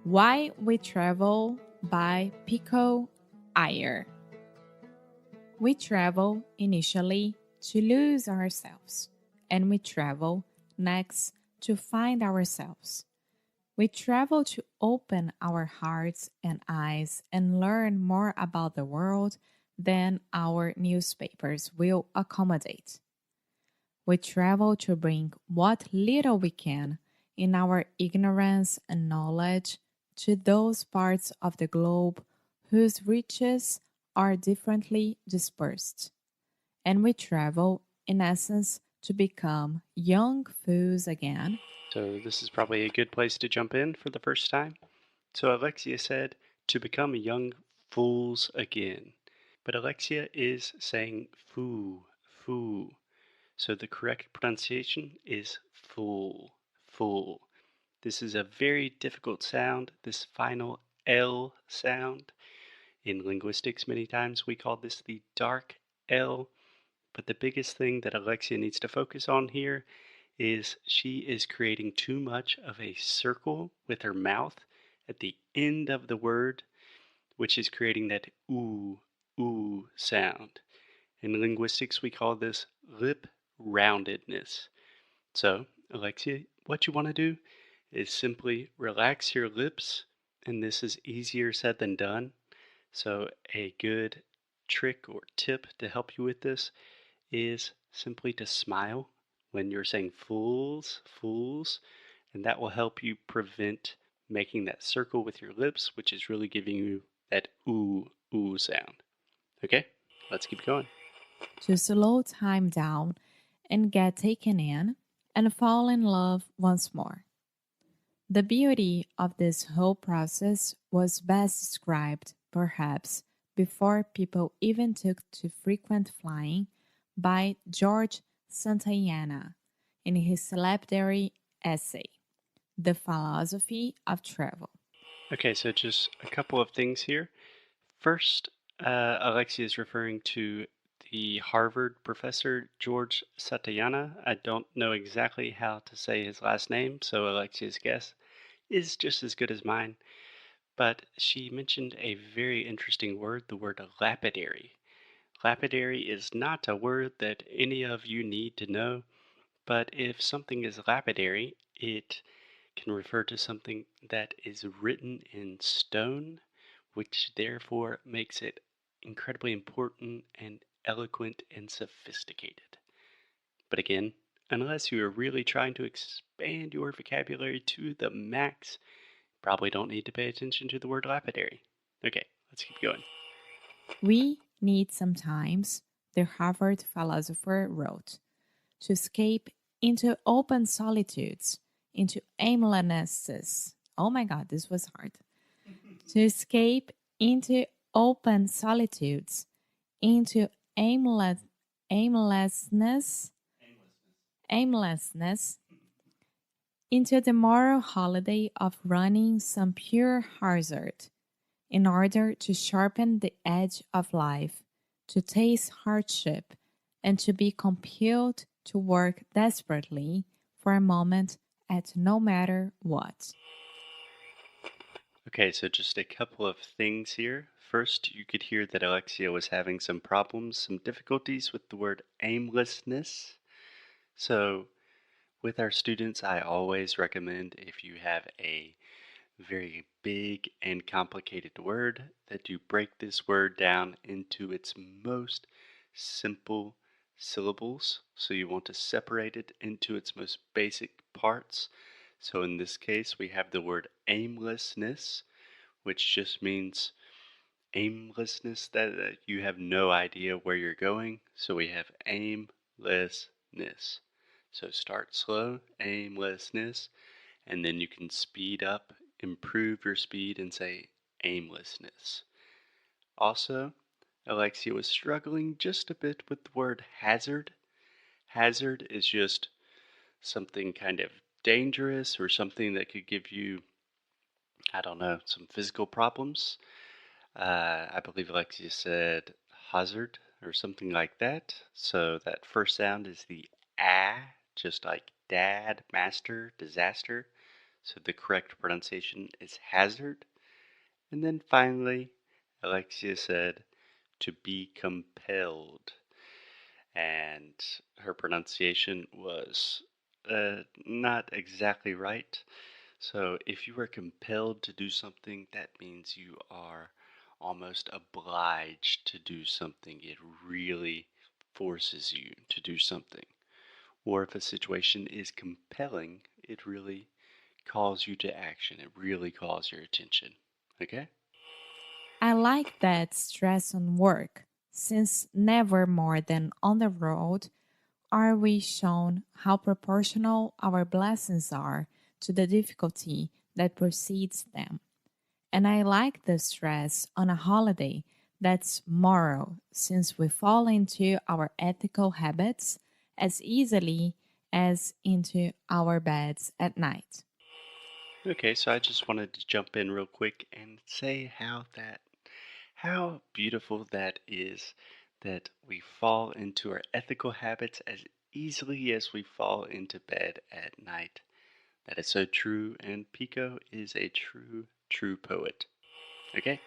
Why We Travel by Pico Iyer. We travel initially to lose ourselves, and we travel next to find ourselves. We travel to open our hearts and eyes and learn more about the world than our newspapers will accommodate. We travel to bring what little we can in our ignorance and knowledge to those parts of the globe whose riches are differently dispersed. And we travel, in essence, to become young fools again. So this is probably a good place to jump in for the first time. So Alexia said, to become young fools again. But Alexia is saying foo, foo. So the correct pronunciation is fool, fool. This is a very difficult sound, this final L sound. In linguistics, many times we call this the dark L. But the biggest thing that Alexia needs to focus on here is she is creating too much of a circle with her mouth at the end of the word, which is creating that ooh sound. In linguistics, we call this lip roundedness. So, Alexia, what you want to do is simply relax your lips, and this is easier said than done. So, a good trick or tip to help you with this is simply to smile when you're saying fools, fools, and that will help you prevent making that circle with your lips, which is really giving you that ooh sound. Okay, let's keep going. To slow time down and get taken in and fall in love once more. The beauty of this whole process was best described, perhaps, before people even took to frequent flying, by George Santayana in his lapidary essay, The Philosophy of Travel. Okay, so just a couple of things here. First, Alexia is referring to the Harvard professor George Santayana. I don't know exactly how to say his last name, so Alexia's guess is just as good as mine. But she mentioned a very interesting word, the word lapidary. Lapidary is not a word that any of you need to know, but if something is lapidary, it can refer to something that is written in stone, which therefore makes it incredibly important and eloquent and sophisticated. But again, unless you are really trying to expand your vocabulary to the max, probably don't need to pay attention to the word lapidary. Okay, let's keep going. We need sometimes, the Harvard philosopher wrote, to escape into open solitudes, into aimlessness. Oh my God, this was hard. To escape into open solitudes, into aimlessness, aimlessness, into the moral holiday of running some pure hazard, in order to sharpen the edge of life, to taste hardship, and to be compelled to work desperately for a moment at no matter what. Okay, so just a couple of things here. First, you could hear that Alexia was having some problems, some difficulties with the word aimlessness. So, with our students, I always recommend if you have a very big and complicated word that you break this word down into its most simple syllables. So, you want to separate it into its most basic parts. So, in this case, we have the word aimlessness, which just means aimlessness, that you have no idea where you're going. So we have aimlessness. So start slow, aimlessness, and then you can speed up, improve your speed, and say aimlessness. Also, Alexia was struggling just a bit with the word hazard. Hazard is just something kind of dangerous or something that could give you, I don't know, some physical problems. I believe Alexia said hazard or something like that. So that first sound is the ah, just like dad, master, disaster. So the correct pronunciation is hazard. And then finally, Alexia said to be compelled. And her pronunciation was not exactly right. So if you are compelled to do something, that means you are almost obliged to do something. It really forces you to do something. Or if a situation is compelling, it really calls you to action. It really calls your attention. Okay? I like that stress on work, since never more than on the road are we shown how proportional our blessings are to the difficulty that precedes them. And I like the stress on a holiday that's moral, since we fall into our ethical habits as easily as into our beds at night. Okay, so I just wanted to jump in real quick and say how beautiful that is that we fall into our ethical habits as easily as we fall into bed at night. That is so true, and Pico is a true poet. Okay?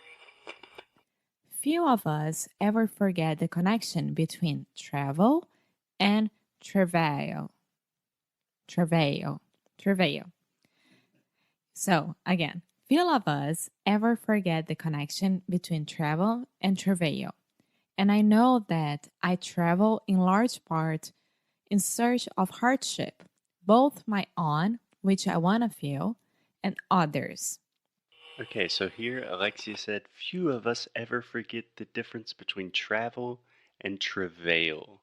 Few of us ever forget the connection between travel and travail. Travail. Travail. So, again, few of us ever forget the connection between travel and travail. And I know that I travel in large part in search of hardship, both my own, which I want to feel, and others. Okay, so here Alexia said, few of us ever forget the difference between travel and travail.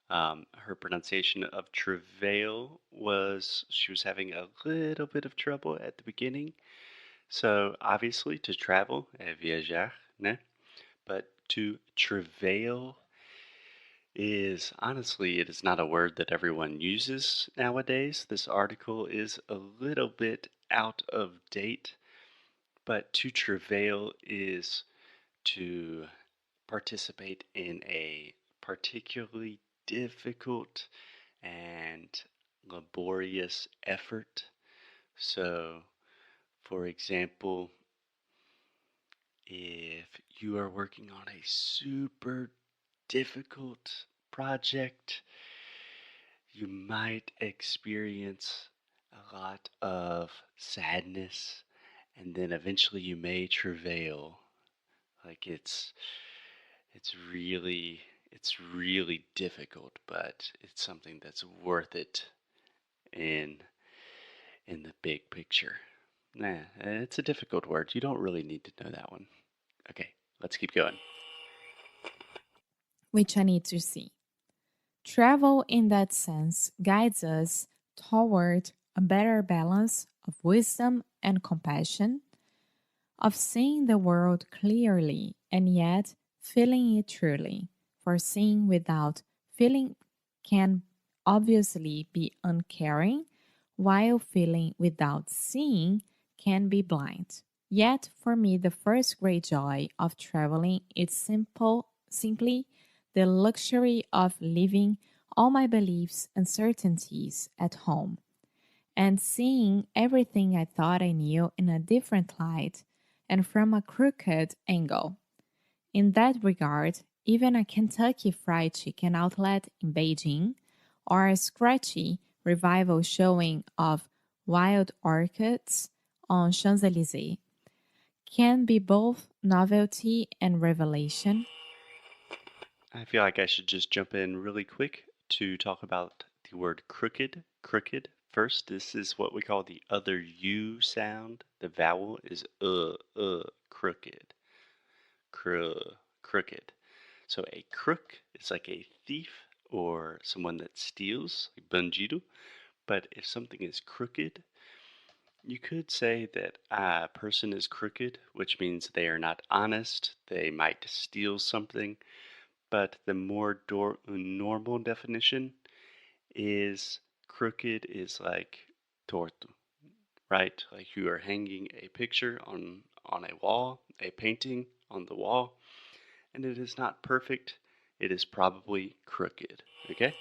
Her pronunciation of travail was, she was having a little bit of trouble at the beginning. So obviously to travel, viajar, né? But to travail is honestly, it is not a word that everyone uses nowadays. This article is a little bit out of date, but to travail is to participate in a particularly difficult and laborious effort. So, for example, if you are working on a super difficult project, you might experience a lot of sadness, and then eventually you may travail. Like it's really difficult, but it's something that's worth it in in the big picture. Nah, it's a difficult word. You don't really need to know that one. Okay, let's keep going. Which I need to see. Travel, in that sense, guides us toward a better balance of wisdom and compassion, of seeing the world clearly and yet feeling it truly. For seeing without feeling can obviously be uncaring, while feeling without seeing can be blind. Yet, for me, the first great joy of traveling is simply the luxury of leaving all my beliefs and certainties at home and seeing everything I thought I knew in a different light and from a crooked angle. In that regard, even a Kentucky Fried Chicken outlet in Beijing or a scratchy revival showing of wild orchids on Champs Elysees can be both novelty and revelation. I feel like I should just jump in really quick to talk about the word crooked. Crooked. First, this is what we call the other U sound. The vowel is crooked. Crooked. So a crook is like a thief or someone that steals, like bandido. But if something is crooked, you could say that a person is crooked, which means they are not honest. They might steal something. But the more normal definition is crooked is like torto, right? Like you are hanging a picture on a wall, a painting on the wall, and it is not perfect. It is probably crooked. Okay?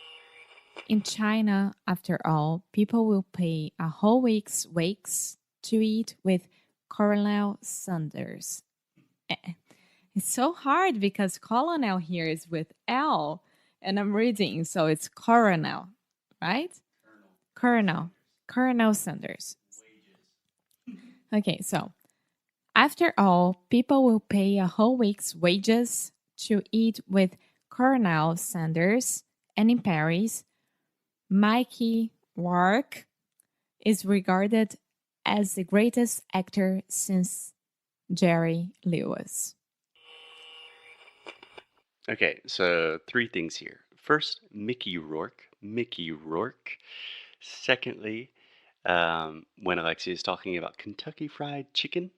In China, after all, people will pay a whole week's wages to eat with Colonel Sanders. It's so hard because colonel here is with L, and I'm reading, so it's coronel, right? Colonel. Colonel Sanders. Okay, so after all, people will pay a whole week's wages to eat with Colonel Sanders, and in Paris, Mikey Rourke is regarded as the greatest actor since Jerry Lewis. Okay, so 3 things here. First, Mickey Rourke. Mickey Rourke. Secondly, when Alexia is talking about Kentucky Fried Chicken,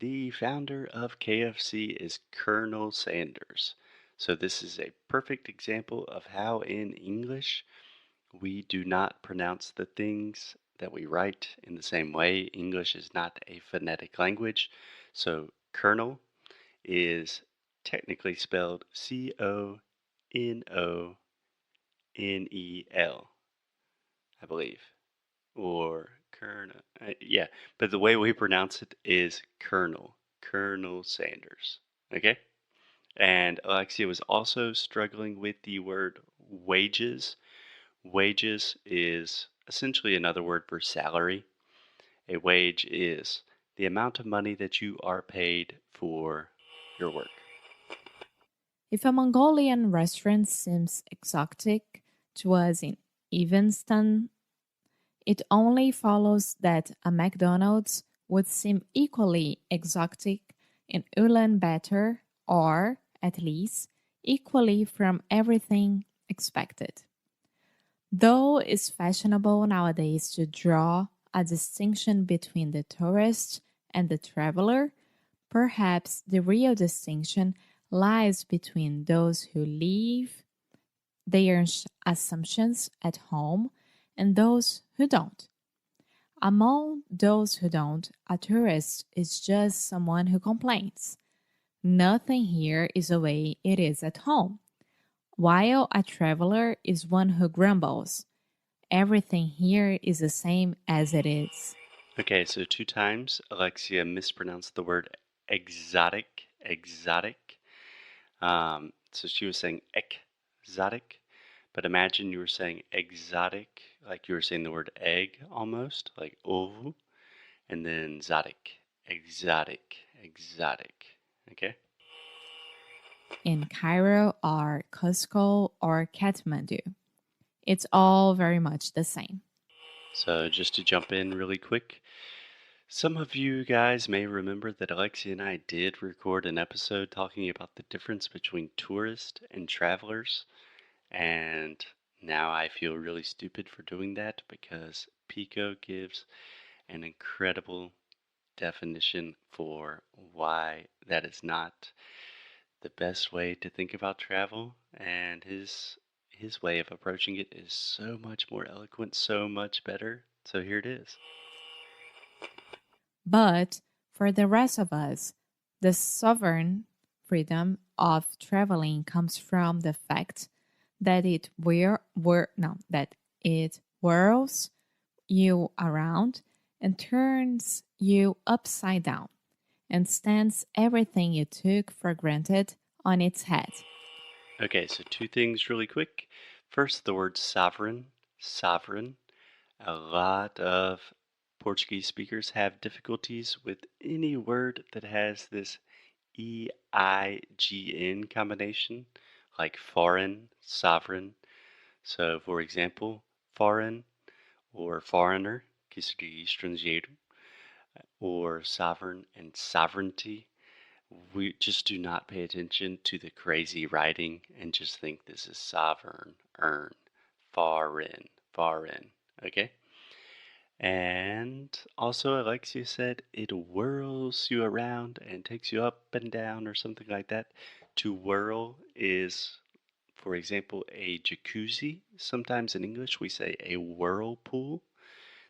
the founder of KFC is Colonel Sanders. So this is a perfect example of how in English we do not pronounce the things that we write in the same way. English is not a phonetic language. So Colonel is technically spelled Cononel, I believe. Or Colonel. Yeah, but the way we pronounce it is Colonel. Colonel Sanders. Okay? And Alexia was also struggling with the word wages. Wages is essentially another word for salary. A wage is the amount of money that you are paid for your work. If a Mongolian restaurant seems exotic to us in Evanston, it only follows that a McDonald's would seem equally exotic in Ulaanbaatar, or, at least, equally from everything expected. Though it's fashionable nowadays to draw a distinction between the tourist and the traveler, perhaps the real distinction lies between those who leave their assumptions at home and those who don't. Among those who don't, a tourist is just someone who complains. Nothing here is the way it is at home. While a traveler is one who grumbles. Everything here is the same as it is. Okay, so 2 times Alexia mispronounced the word exotic. Exotic. So she was saying exotic, but imagine you were saying exotic, like you were saying the word egg almost, like ovu, and then zotic. Exotic. Exotic. Okay? In Cairo or Cusco or Kathmandu, it's all very much the same. So just to jump in really quick, some of you guys may remember that Alexia and I did record an episode talking about the difference between tourists and travelers, and now I feel really stupid for doing that because Pico gives an incredible definition for why that is not the best way to think about travel, and his way of approaching it is so much more eloquent, so much better. So here it is. But for the rest of us, the sovereign freedom of traveling comes from the fact that that it whirls you around and turns you upside down and stands everything you took for granted on its head. Okay, so 2 things really quick. First, the word sovereign. Sovereign. A lot of Portuguese speakers have difficulties with any word that has this EIGN combination, like foreign, sovereign. So, for example, foreign or foreigner, que seria estrangeiro, or sovereign and sovereignty. We just do not pay attention to the crazy writing and just think this is sovereign, earn, foreign, okay? And also, Alexia said it whirls you around and takes you up and down or something like that. To whirl is, for example, a jacuzzi. Sometimes in English we say a whirlpool.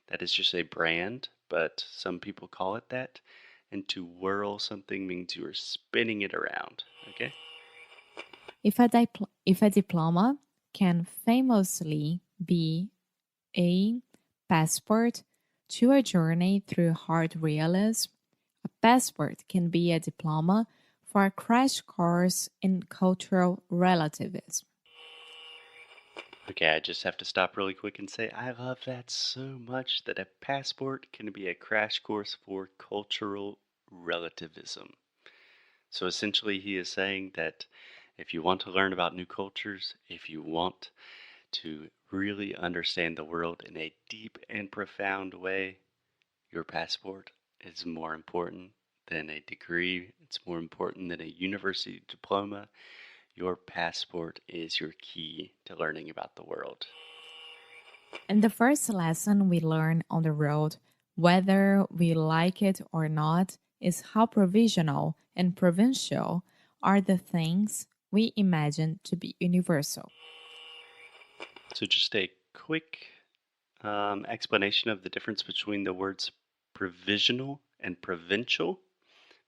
That is just a brand, but some people call it that. And to whirl something means you are spinning it around. Okay? If a diploma can famously be a passport to a journey through hard realism. A passport can be a diploma for a crash course in cultural relativism. Okay, I just have to stop really quick and say I love that so much that a passport can be a crash course for cultural relativism. So essentially, he is saying that if you want to learn about new cultures, if you want to really understand the world in a deep and profound way, your passport is more important than a degree. It's more important than a university diploma. Your passport is your key to learning about the world. And the first lesson we learn on the road, whether we like it or not, is how provisional and provincial are the things we imagine to be universal. So, just a quick explanation of the difference between the words provisional and provincial,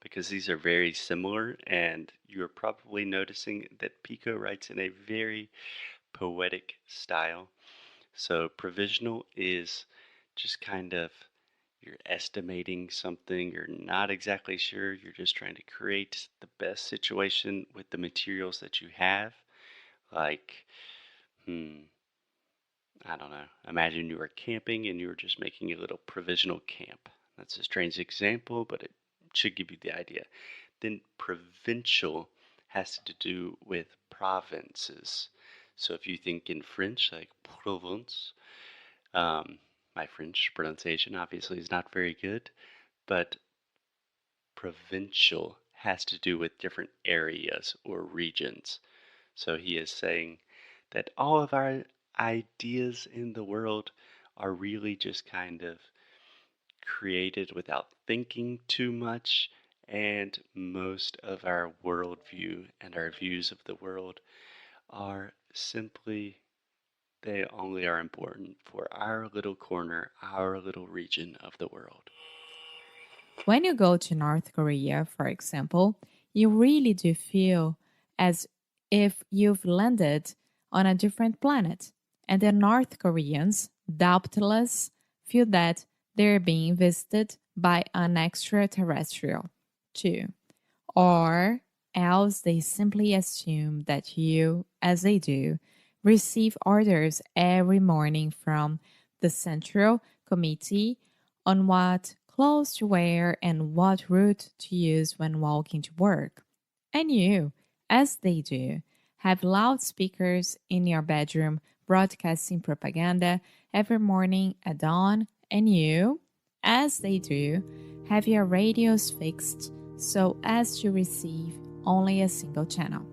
because these are very similar, and you're probably noticing that Pico writes in a very poetic style. So, provisional is just kind of you're estimating something, you're not exactly sure, you're just trying to create the best situation with the materials that you have. Like, I don't know. Imagine you were camping and you were just making a little provisional camp. That's a strange example, but it should give you the idea. Then provincial has to do with provinces. So if you think in French, like province, my French pronunciation obviously is not very good, but provincial has to do with different areas or regions. So he is saying that all of our ideas in the world are really just kind of created without thinking too much, and most of our worldview and our views of the world are simply, they only are important for our little corner, our little region of the world. When you go to North Korea, for example, you really do feel as if you've landed on a different planet. And the North Koreans, doubtless, feel that they're being visited by an extraterrestrial, too. Or else they simply assume that you, as they do, receive orders every morning from the Central Committee on what clothes to wear and what route to use when walking to work. And you, as they do, have loudspeakers in your bedroom broadcasting propaganda every morning at dawn, and you, as they do, have your radios fixed so as to receive only a single channel.